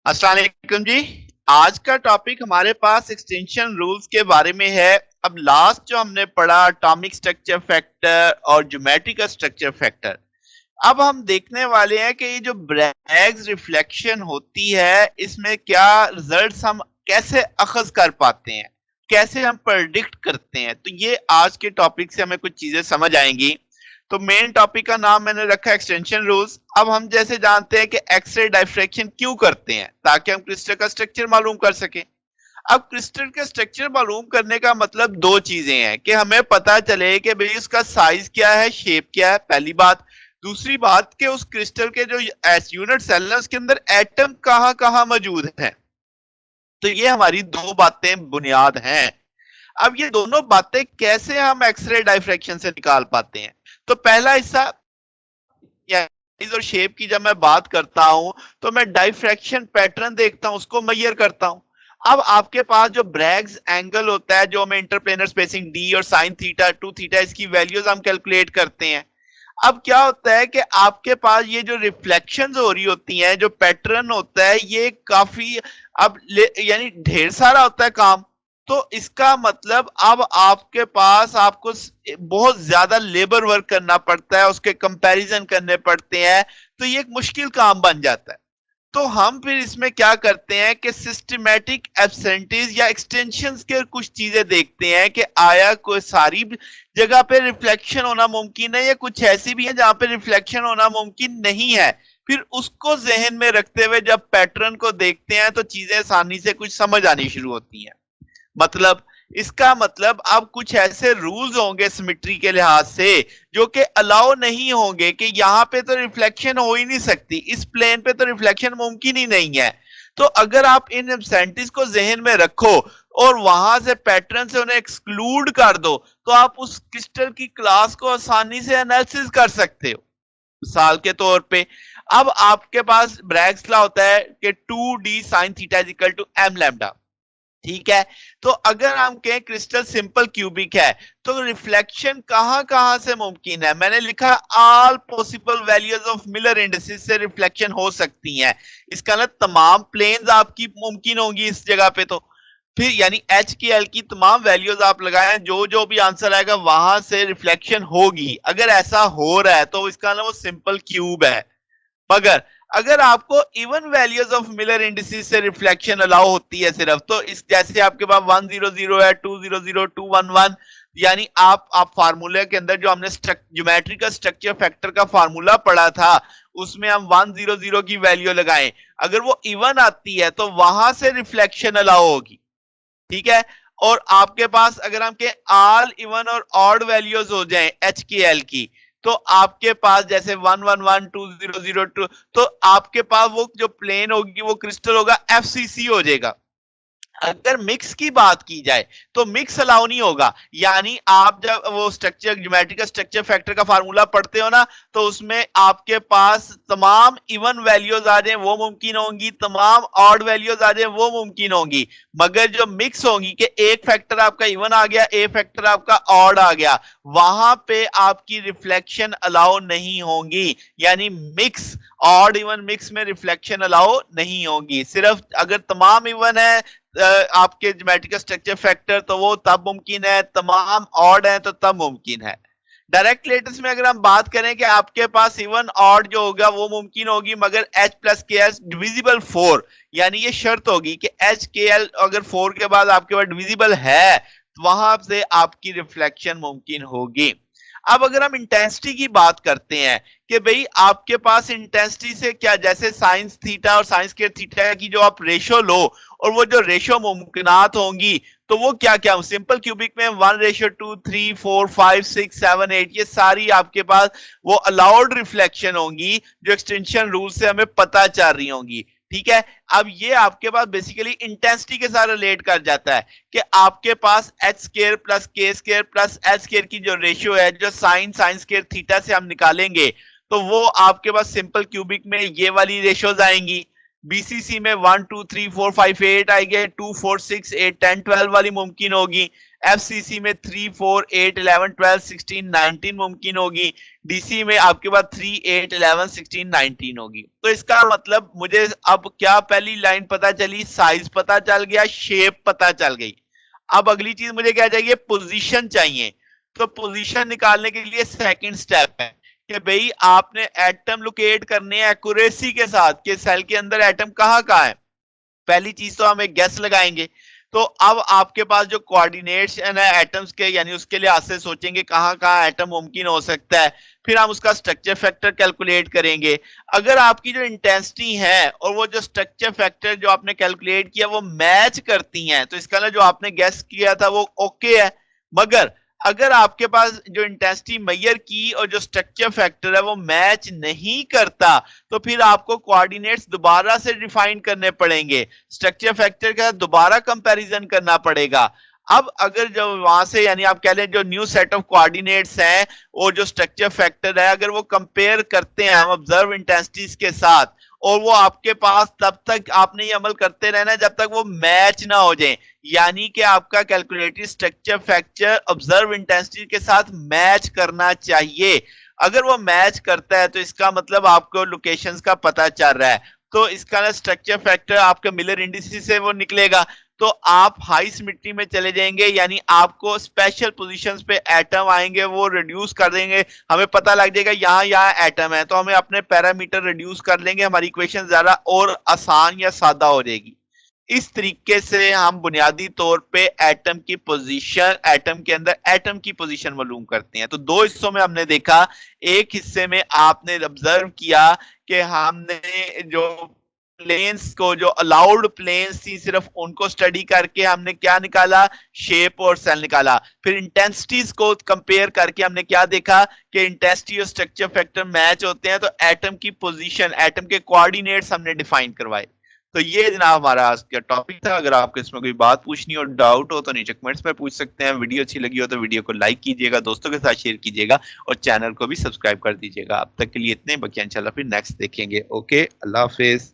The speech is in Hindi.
अस्सलाम वालेकुम जी। आज का टॉपिक हमारे पास एक्सटेंशन रूल्स के बारे में है। अब लास्ट जो हमने पढ़ा एटॉमिक स्ट्रक्चर फैक्टर और ज्योमेट्रिक स्ट्रक्चर फैक्टर। अब हम देखने वाले हैं कि ये जो ब्रैग्स रिफ्लेक्शन होती है इसमें क्या रिजल्ट्स हम कैसे अखज कर पाते हैं, कैसे हम प्रेडिक्ट करते हैं। तो ये आज के टॉपिक से हमें कुछ चीजें समझ आएंगी। तो मेन टॉपिक का नाम मैंने रखा है एक्सटेंशन रूल्स। अब हम जैसे जानते हैं कि एक्सरे डायफ्रैक्शन क्यों करते हैं, ताकि हम क्रिस्टल का स्ट्रक्चर मालूम कर सकें। अब क्रिस्टल का स्ट्रक्चर मालूम करने का मतलब दो चीजें हैं कि हमें पता चले कि भाई उसका साइज क्या है, शेप क्या है, पहली बात। दूसरी बात कि उस क्रिस्टल के जो यूनिट सेल है उसके अंदर एटम कहाँ कहाँ मौजूद है। तो ये हमारी दो बातें बुनियाद हैं। अब ये दोनों बातें कैसे हम एक्सरे डायफ्रैक्शन से निकाल पाते हैं। तो पहला हिस्सा साइज और शेप की जब मैं बात करता हूं तो मैं डाइफ्रैक्शन पैटर्न देखता हूं, उसको मेजर करता हूं। अब आपके पास जो ब्रैग्स एंगल होता है, जो हमें इंटरप्लेनर स्पेसिंग डी और साइन थीटा टू थीटा इसकी वैल्यूज हम कैलकुलेट करते हैं। अब क्या होता है कि आपके पास ये जो रिफ्लेक्शंस हो रही होती हैं, जो पैटर्न होता है, ये काफी अब यानी ढेर सारा होता है काम। तो इसका मतलब अब आपके पास आपको बहुत ज्यादा लेबर वर्क करना पड़ता है, उसके कंपैरिजन करने पड़ते हैं। तो ये एक मुश्किल काम बन जाता है। तो हम फिर इसमें क्या करते हैं कि सिस्टमैटिक एब्सेंटीज या एक्सटेंशंस के कुछ चीजें देखते हैं कि आया कोई सारी जगह पे रिफ्लेक्शन होना मुमकिन है या कुछ ऐसी भी है जहां पे रिफ्लेक्शन होना मुमकिन नहीं है। फिर उसको जहन में रखते हुए जब पैटर्न को देखते हैं तो चीजें आसानी से कुछ समझ आनी शुरू होती हैं। मतलब इसका मतलब अब कुछ ऐसे रूल्स होंगे सिमेट्री के लिहाज से जो कि अलाउ नहीं होंगे कि यहां पे तो रिफ्लेक्शन हो ही नहीं सकती, इस प्लेन पे तो रिफ्लेक्शन मुमकिन ही नहीं है। तो अगर आप इन एब्सेंटीज को जहन में रखो और वहां से पैटर्न से उन्हें एक्सक्लूड कर दो तो आप उस क्रिस्टल की क्लास को आसानी से एनालिसिस कर सकते हो। मिसाल के तौर पे अब आपके पास ब्रैग्स लॉ होता है कि 2d sin theta is equal to m lambda. ठीक है। तो अगर हम कहें क्रिस्टल सिंपल क्यूबिक है तो रिफ्लेक्शन कहां कहां से मुमकिन है। मैंने लिखा all possible values of Miller indices से रिफ्लेक्शन हो सकती हैं। इसका मतलब तमाम प्लेन्स आपकी मुमकिन होंगी इस जगह पे। तो फिर यानी एच की एल की तमाम वैल्यूज आप लगाएं, जो जो भी आंसर आएगा वहां से रिफ्लेक्शन होगी। अगर ऐसा हो रहा है तो इसका मतलब वो सिंपल क्यूब है। मगर अगर आपको even values of Miller indices से रिफ्लेक्शन अलाउ होती है सिर्फ, तो इस जैसे आपके पास 100 है, 200, 211, यानी आप फार्मूले के अंदर जो हमने ज्योमेट्रिकल स्ट्रक्चर फैक्टर का फार्मूला पढ़ा था उसमें हम 100 की वैल्यू लगाएं, अगर वो इवन आती है तो वहां से रिफ्लेक्शन अलाउ होगी। ठीक है। और आपके पास अगर हम के ऑल इवन और ऑड वैल्यूज हो जाएं एच की एल की, तो आपके पास जैसे 111 2002, तो आपके पास वो जो प्लेन होगी वो क्रिस्टल होगा एफसीसी हो जाएगा। अगर मिक्स की बात की जाए तो मिक्स अलाउ नहीं होगा। यानी आप जब वो स्ट्रक्चर ज्योमेट्रिकल स्ट्रक्चर फैक्टर का फार्मूला पढ़ते हो ना, तो उसमें आपके पास तमाम इवन वैल्यूज आ जाए वो मुमकिन होंगी, तमाम ऑड वैल्यूज आ जाए वो मुमकिन होंगी। मगर जो मिक्स होंगी कि एक फैक्टर आपका इवन आ गया, एक फैक्टर आपका ऑड आ गया, वहां पे आपकी रिफ्लेक्शन अलाउ नहीं होंगी। यानी मिक्स, ऑड इवन मिक्स में रिफ्लेक्शन अलाउ नहीं होगी। सिर्फ अगर तमाम इवन है आपके ज्योमेट्रिकल स्ट्रक्चर फैक्टर, तो वो तब मुमकिन है, तमाम ऑड है तो तब मुमकिन है। डायरेक्ट लेटेस्ट में अगर हम बात करें कि आपके पास इवन ऑड जो होगा वो मुमकिन होगी, मगर एच प्लस के एल डिविजिबल 4, यानी ये शर्त होगी कि एच के एल अगर 4 के बाद आपके पास डिविजिबल है तो वहां से आपकी रिफ्लेक्शन मुमकिन होगी। अब अगर हम इंटेंसिटी की बात करते हैं कि भाई आपके पास इंटेंसिटी से क्या, जैसे साइंस थीटा और साइंस के थीटा की जो आप रेशो लो और वो जो रेशो मुमकिनात होंगी, तो वो क्या क्या सिंपल क्यूबिक में 1:2 3 4 5 6 7 8, ये सारी आपके पास वो अलाउड रिफ्लेक्शन होंगी जो एक्सटेंशन रूल से हमें पता चल रही होंगी। ठीक है। अब ये आपके पास बेसिकली इंटेंसिटी के साथ रिलेट कर जाता है कि आपके पास एच स्केयर प्लस के स्केयर प्लस एल स्केयर की जो रेशियो है, जो साइन साइन स्केयर थीटा से हम निकालेंगे, तो वो आपके पास सिंपल क्यूबिक में ये वाली रेशियोज आएंगी। बीसीसी में 1 2 3 4 5 8 आएंगे, 2 4 6 8 10 12 वाली मुमकिन होगी। एफसीसी में 3, 4, 8, 11, 12, 16, 19 मुमकिन होगी, डीसी में आपके पास 3, 8, 11, 16, 19 होगी। तो इसका मतलब मुझे अब क्या पहली लाइन पता चली, साइज पता चल गया, शेप पता चल गई। अब अगली चीज मुझे क्या चाहिए, पोजीशन चाहिए। तो पोजीशन निकालने के लिए सेकंड स्टेप है कि भाई आपने एटम लोकेट करने हैं एक्यूरेसी के साथ कि सेल के अंदर एटम कहाँ कहाँ है। पहली चीज तो हम एक गैस लगाएंगे। तो अब आपके पास जो कोऑर्डिनेट्स है एटम्स के, यानी उसके लिहाज से सोचेंगे कहाँ कहाँ एटम मुमकिन हो सकता है। फिर हम उसका स्ट्रक्चर फैक्टर कैलकुलेट करेंगे। अगर आपकी जो इंटेंसिटी है और वो जो स्ट्रक्चर फैक्टर जो आपने कैलकुलेट किया वो मैच करती हैं, तो इसका जो आपने गैस किया था वो ओके है। मगर अगर आपके पास जो इंटेंसिटी मेजर की और जो स्ट्रक्चर फैक्टर है वो मैच नहीं करता, तो फिर आपको कोऑर्डिनेट्स दोबारा से डिफाइन करने पड़ेंगे, स्ट्रक्चर फैक्टर का दोबारा कंपैरिजन करना पड़ेगा। अब अगर जो वहां से यानी आप कह लें जो न्यू सेट ऑफ कोऑर्डिनेट्स हैं और जो स्ट्रक्चर फैक्टर है अगर वो कंपेयर करते हैं हम ऑब्जर्व इंटेंसिटीज के साथ, और वो आपके पास तब तक आपने ये अमल करते रहना जब तक वो मैच ना हो जाए, यानी कि आपका calculated structure factor observe intensity के साथ मैच करना चाहिए। अगर वो मैच करता है तो इसका मतलब आपको लोकेशंस का पता चल रहा है, तो इसका ना स्ट्रक्चर फैक्टर आपके मिलर इंडिसेस से वो निकलेगा। तो आप हाई सिमेट्री में चले जाएंगे, यानी आपको स्पेशल पोजीशंस पे एटम आएंगे वो रिड्यूस कर देंगे। हमें पता लग जाएगा यहाँ यहाँ एटम है, तो हमें अपने पैरामीटर रिड्यूस कर लेंगे, हमारी इक्वेशन ज्यादा और आसान या सादा हो जाएगी। इस तरीके से हम बुनियादी तौर पे एटम की पोजीशन, एटम के अंदर एटम की पोजीशन मालूम करते हैं। तो दो हिस्सों में हमने देखा, एक हिस्से में आपने ऑब्जर्व किया कि हमने जो प्लेन्स को, जो अलाउड प्लेन्स थी सिर्फ उनको स्टडी करके हमने क्या निकाला, शेप और सेल निकाला। फिर इंटेंसिटीज को कंपेयर करके हमने क्या देखा कि इंटेंसिटी और स्ट्रक्चर फैक्टर मैच होते हैं, तो एटम की पोजीशन, एटम के कोऑर्डिनेट्स हमने डिफाइन करवाए। तो ये जनाब हमारा आज का टॉपिक था। अगर आपको इसमें कोई बात पूछनी हो, डाउट हो, तो नीचे कमेंट्स में पूछ सकते हैं। वीडियो अच्छी लगी हो तो वीडियो को लाइक कीजिएगा, दोस्तों के साथ शेयर कीजिएगा और चैनल को भी सब्सक्राइब कर दीजिएगा। अब तक के लिए इतने, बाकी इंशाल्लाह फिर नेक्स्ट देखेंगे। ओके, अल्लाह हाफिज।